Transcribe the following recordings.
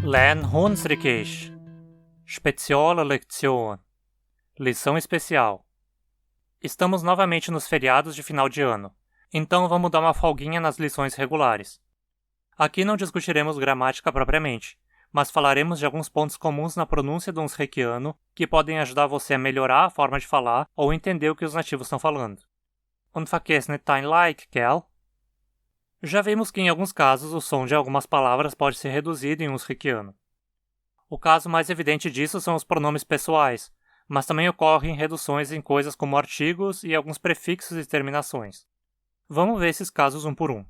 Lern Hunsrickisch. Spezielle Lektion. Lição especial. Estamos novamente nos feriados de final de ano, então vamos dar uma folguinha nas lições regulares. Aqui não discutiremos gramática propriamente, mas falaremos de alguns pontos comuns na pronúncia do Hunsrickiano que podem ajudar você a melhorar a forma de falar ou entender o que os nativos estão falando. Und vergiss nicht dein Like, gell? Já vimos que em alguns casos o som de algumas palavras pode ser reduzido em Hunsrickiano. O caso mais evidente disso são os pronomes pessoais, mas também ocorrem reduções em coisas como artigos e alguns prefixos e terminações. Vamos ver esses casos um por um.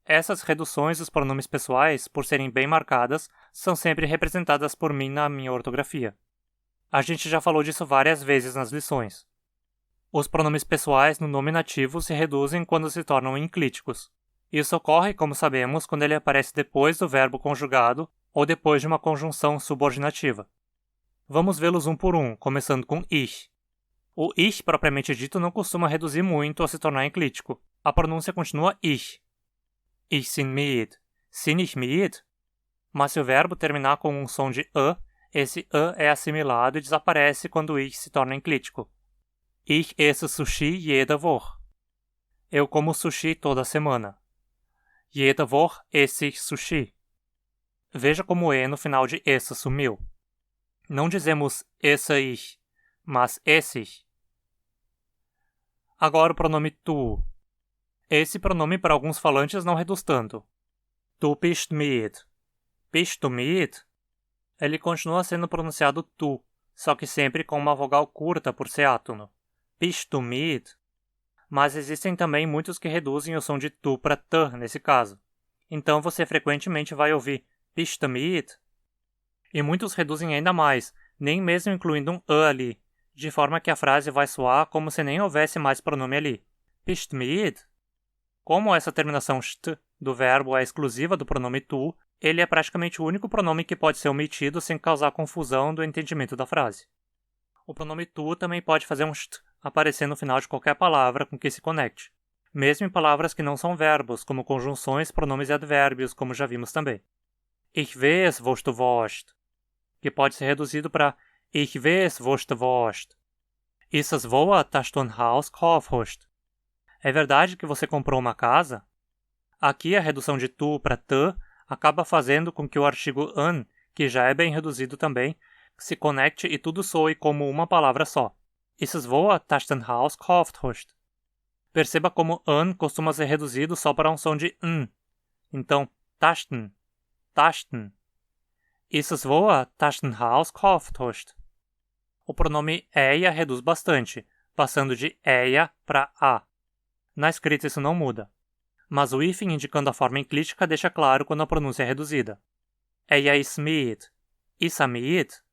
Essas reduções dos pronomes pessoais, por serem bem marcadas, são sempre representadas por mim na minha ortografia. A gente já falou disso várias vezes nas lições. Os pronomes pessoais no nome nativo se reduzem quando se tornam enclíticos. Isso ocorre, como sabemos, quando ele aparece depois do verbo conjugado ou depois de uma conjunção subordinativa. Vamos vê-los um por um, começando com ich. O ich propriamente dito não costuma reduzir muito ou se tornar enclítico. A pronúncia continua ich. Ich sin mit. Sin ich mit? Mas se o verbo terminar com um som de esse é assimilado e desaparece quando o ich se torna enclítico. Ich esse sushi jede Woche. Eu como sushi toda semana. Jede Woche esse ich sushi. Veja como o no final de esse sumiu. Não dizemos esse ich, mas esse. Agora o pronome tu. Esse pronome para alguns falantes não reduz tanto. Du bist mit. Bist du mit? Ele continua sendo pronunciado tu, só que sempre com uma vogal curta por ser átono. Bist du mit? Mas existem também muitos que reduzem o som de tu para t nesse caso. Então você frequentemente vai ouvir bist du mit? E muitos reduzem ainda mais, nem mesmo incluindo um ali, de forma que a frase vai soar como se nem houvesse mais pronome ali. Bist du mit? Como essa terminação st do verbo é exclusiva do pronome tu, ele é praticamente o único pronome que pode ser omitido sem causar confusão do entendimento da frase. O pronome tu também pode fazer um st aparecer no final de qualquer palavra com que se conecte, mesmo em palavras que não são verbos, como conjunções, pronomes e advérbios, como já vimos também. Ich weiß, wo du warst, que pode ser reduzido para Ich weiß, wo du warst. Ist es wahr, dass du ein Haus gekauft hast? É verdade que você comprou uma casa? Aqui a redução de tu para t acaba fazendo com que o artigo an, que já é bem reduzido também, se conecte e tudo soe como uma palavra só. Ist es wahr, dass du ein Haus gekauft hast? Perceba como an costuma ser reduzido só para um som de n. Então, tasten, tasten. Ist es wahr, dass du ein Haus gekauft hast? O pronome eia reduz bastante, passando de eia para a. Na escrita isso não muda, mas o hífen indicando a forma enclítica deixa claro quando a pronúncia é reduzida. Eia is mit. Is a mit?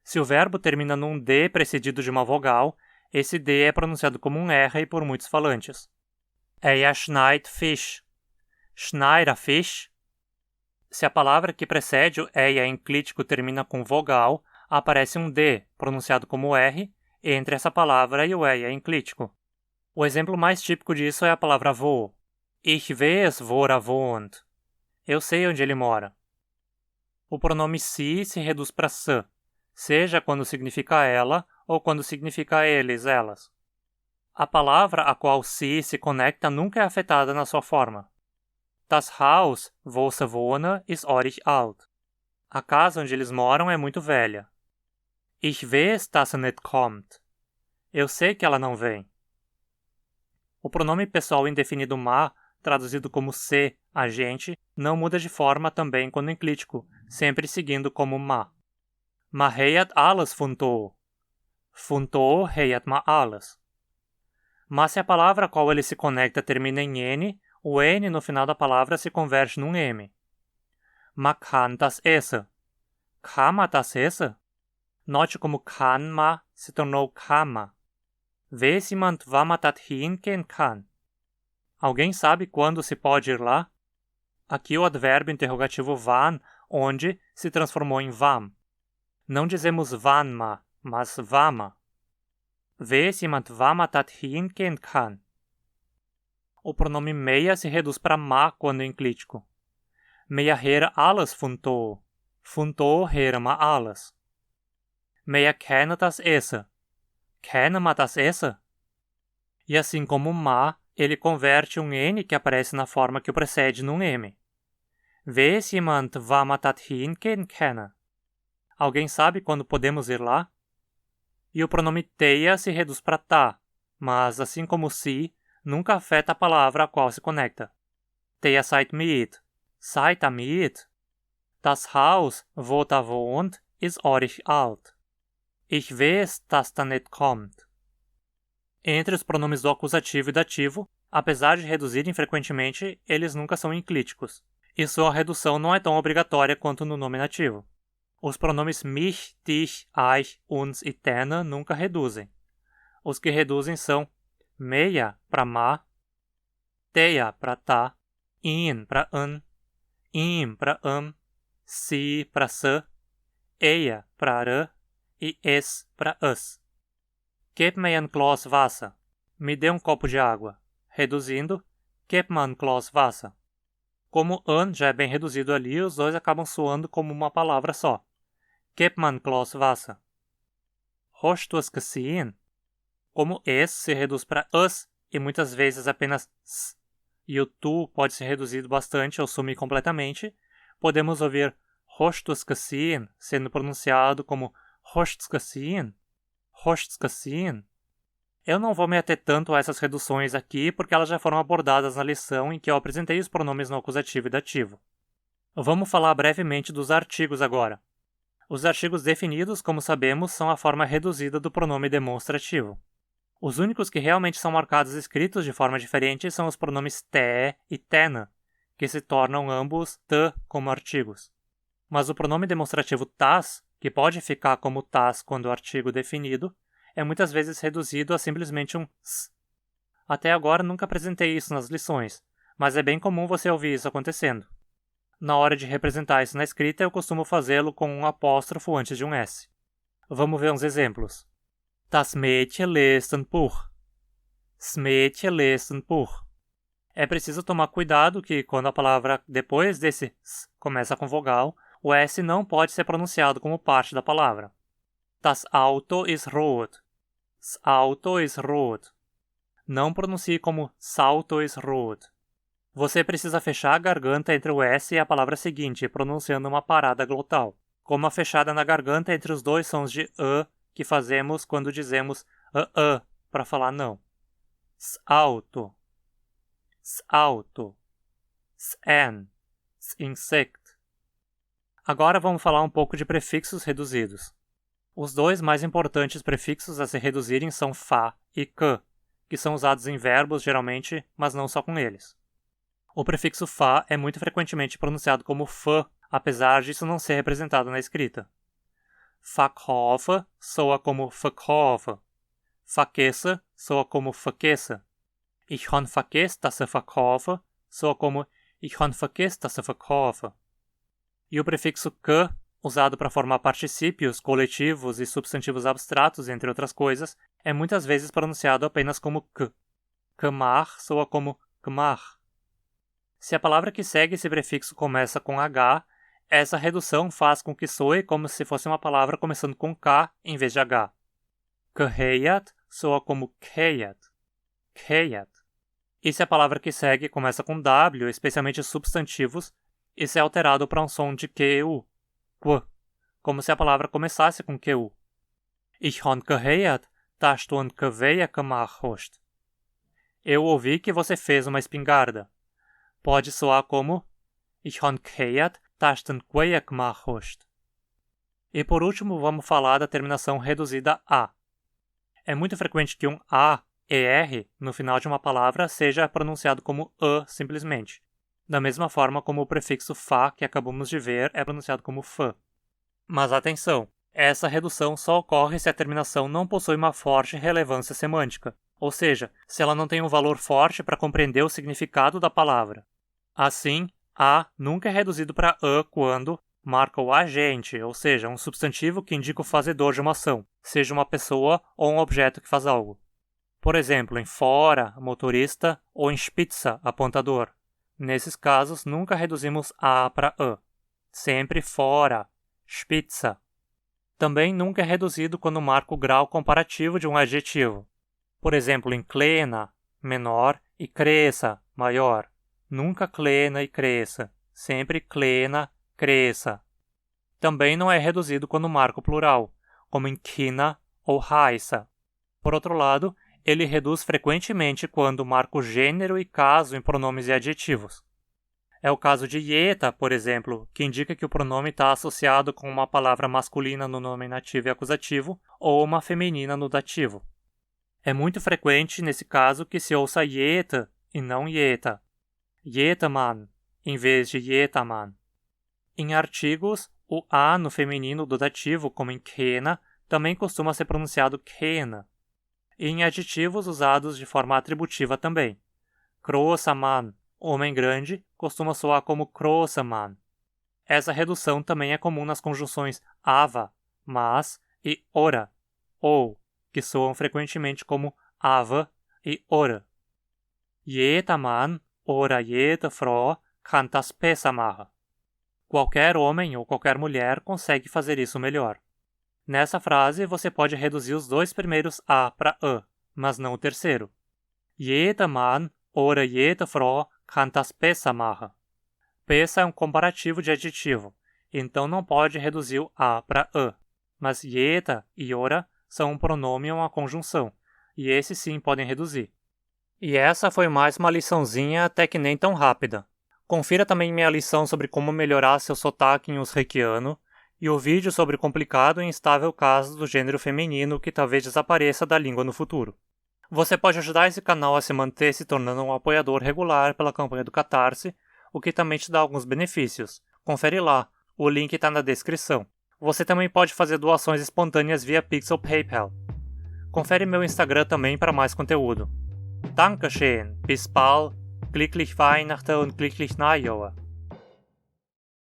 Se o verbo termina num D precedido de uma vogal, esse D é pronunciado como um R por muitos falantes. Eia schneit Fisch. Schneit a Fisch? Se a palavra que precede o eia enclítico termina com vogal, aparece um D, pronunciado como R, entre essa palavra e o eia enclítico. O exemplo mais típico disso é a palavra wo. Ich weiß, wo wohnt. Eu sei onde ele mora. O pronome se reduz para s, seja quando significa ela ou quando significa eles, elas. A palavra a qual se conecta nunca é afetada na sua forma. Das Haus, wo sie wohnen, ist ordentlich alt. A casa onde eles moram é muito velha. Ich weiß, dass sie nicht kommt. Eu sei que ela não vem. O pronome pessoal indefinido ma, traduzido como se, a gente, não muda de forma também quando enclítico, sempre seguindo como ma. Ma heiat alles funto. Funto heiat ma alles. Mas se a palavra a qual ele se conecta termina em n, o n no final da palavra se converte num m. Ma kann das essen. Kann man das essen? Note como kann ma se tornou kama. Weiß jemand, wann man dorthin gehen kann? Alguém sabe quando se pode ir lá? Aqui o advérbio interrogativo wann, onde, se transformou em vam. Não dizemos wann ma, mas vama. Weiß jemand, wann man dorthin gehen kann? O pronome meia se reduz para ma quando enclítico. Meia hera alles funtou. Funtou herma alles. Meia kenna das essa. Kenna ma das essa? E assim como ma, ele converte um N que aparece na forma que o precede num M. Ves jemand waar ma dat heen kenna? Alguém sabe quando podemos ir lá? E o pronome teia se reduz para tá, mas assim como si, nunca afeta a palavra a qual se conecta. Teia seid mit. Seid mit. Das Haus, wo da wohnt, ist ordentlich alt. Ich weiß, dass da nicht kommt. Entre os pronomes do acusativo e dativo, apesar de reduzirem frequentemente, eles nunca são enclíticos, e sua redução não é tão obrigatória quanto no nominativo. Os pronomes mich, dich, euch, uns e tena nunca reduzem. Os que reduzem são meia para ma, teia para tá, in para an, im para si para se, eia para rã e es para us. Gib mir ein Glas Wasser. Me dê um copo de água. Reduzindo, gib mir ein Glas Wasser. Como an já é bem reduzido ali, os dois acabam soando como uma palavra só. Gib mir ein Glas Wasser. Hast du es gesehen? Como es se reduz para us e muitas vezes apenas s, e o tu pode ser reduzido bastante ou sumir completamente, podemos ouvir hast du es gesehen sendo pronunciado como hast du es gesehen? Hast du es gesehen? Eu não vou me ater tanto a essas reduções aqui porque elas já foram abordadas na lição em que eu apresentei os pronomes no acusativo e dativo. Vamos falar brevemente dos artigos agora. Os artigos definidos, como sabemos, são a forma reduzida do pronome demonstrativo. Os únicos que realmente são marcados escritos de forma diferente são os pronomes te e tena, que se tornam ambos t como artigos. Mas o pronome demonstrativo tas, que pode ficar como tas quando o artigo definido, é muitas vezes reduzido a simplesmente um s. Até agora nunca apresentei isso nas lições, mas é bem comum você ouvir isso acontecendo. Na hora de representar isso na escrita, eu costumo fazê-lo com um apóstrofo antes de um s. Vamos ver uns exemplos. Das Mädchen liest ein Buch. Das Mädchen liest ein Buch. É preciso tomar cuidado que, quando a palavra depois desse s começa com vogal, o S não pode ser pronunciado como parte da palavra. Das Auto ist rot. Das Auto ist rot. Não pronuncie como Salto ist rot. Você precisa fechar a garganta entre o S e a palavra seguinte, pronunciando uma parada glotal, como a fechada na garganta entre os dois sons de que fazemos quando dizemos para falar não. S auto. S auto. S an. S insect. Agora vamos falar um pouco de prefixos reduzidos. Os dois mais importantes prefixos a se reduzirem são fa e que são usados em verbos geralmente, mas não só com eles. O prefixo fa é muito frequentemente pronunciado como f, apesar disso não ser representado na escrita. Verkaufe soa como verkaufe. Vergessen soa como vergessen. Ich han vergessen, dass ich verkaufe soa como ich han vergessen, dass ich verkaufe. E o prefixo que, usado para formar particípios, coletivos e substantivos abstratos, entre outras coisas, é muitas vezes pronunciado apenas como que. Gemach soa como gemach. Se a palavra que segue esse prefixo começa com H, essa redução faz com que soe como se fosse uma palavra começando com K em vez de H. Geheiat soa como kheiat. Kheiat. E se a palavra que segue começa com W, especialmente substantivos, isso é alterado para um som de QU, qu, como se a palavra começasse com QU. Ich han geheiat, dass du ein Gewehr gemacht hast. Eu ouvi que você fez uma espingarda. Pode soar como Ich han geheiat, dass du ein Gewehr gemacht hast. E por último, vamos falar da terminação reduzida a. É muito frequente que um a, er, no final de uma palavra seja pronunciado como simplesmente. Da mesma forma como o prefixo fa, que acabamos de ver, é pronunciado como f. Mas atenção, essa redução só ocorre se a terminação não possui uma forte relevância semântica, ou seja, se ela não tem um valor forte para compreender o significado da palavra. Assim, a nunca é reduzido para quando marca o agente, ou seja, um substantivo que indica o fazedor de uma ação, seja uma pessoa ou um objeto que faz algo. Por exemplo, em fora, motorista, ou em spitza, apontador. Nesses casos, nunca reduzimos a para a. Sempre fora, Spitze. Também nunca é reduzido quando marca o grau comparativo de um adjetivo. Por exemplo, em kleiner, menor, e cresça, maior. Nunca kleiner e cresça, sempre kleiner, cresça. Também não é reduzido quando marca o plural, como em Kinder ou Heiße. Por outro lado, ele reduz frequentemente quando marca o gênero e caso em pronomes e adjetivos. É o caso de jeta, por exemplo, que indica que o pronome está associado com uma palavra masculina no nominativo e acusativo ou uma feminina no dativo. É muito frequente, nesse caso, que se ouça jeta e não jeta. Jetaman, em vez de jetaman. Em artigos, o A no feminino do dativo, como em kena, também costuma ser pronunciado kena. E em adjetivos usados de forma atributiva também. Großer Mann, homem grande, costuma soar como großer Mann. Essa redução também é comum nas conjunções ava, mas, e ora, ou, que soam frequentemente como ava e ora. Jeder Mann oder jede Frau kann das besser machen. Qualquer homem ou qualquer mulher consegue fazer isso melhor. Nessa frase, você pode reduzir os dois primeiros a para a, mas não o terceiro. Jeder Mann oder jede Frau kann das besser machen. Besser é um comparativo de adjetivo, então não pode reduzir o a para a. Mas jeder e ora são um pronome ou uma conjunção, e esses sim podem reduzir. E essa foi mais uma liçãozinha até que nem tão rápida. Confira também minha lição sobre como melhorar seu sotaque em usrequiano e o vídeo sobre o complicado e instável caso do gênero feminino que talvez desapareça da língua no futuro. Você pode ajudar esse canal a se manter se tornando um apoiador regular pela campanha do Catarse, o que também te dá alguns benefícios. Confere lá, o link está na descrição. Você também pode fazer doações espontâneas via Pix ou PayPal. Confere meu Instagram também para mais conteúdo. Dankeschön, bis bald, glücklich Weihnachten und glücklich Neujahr.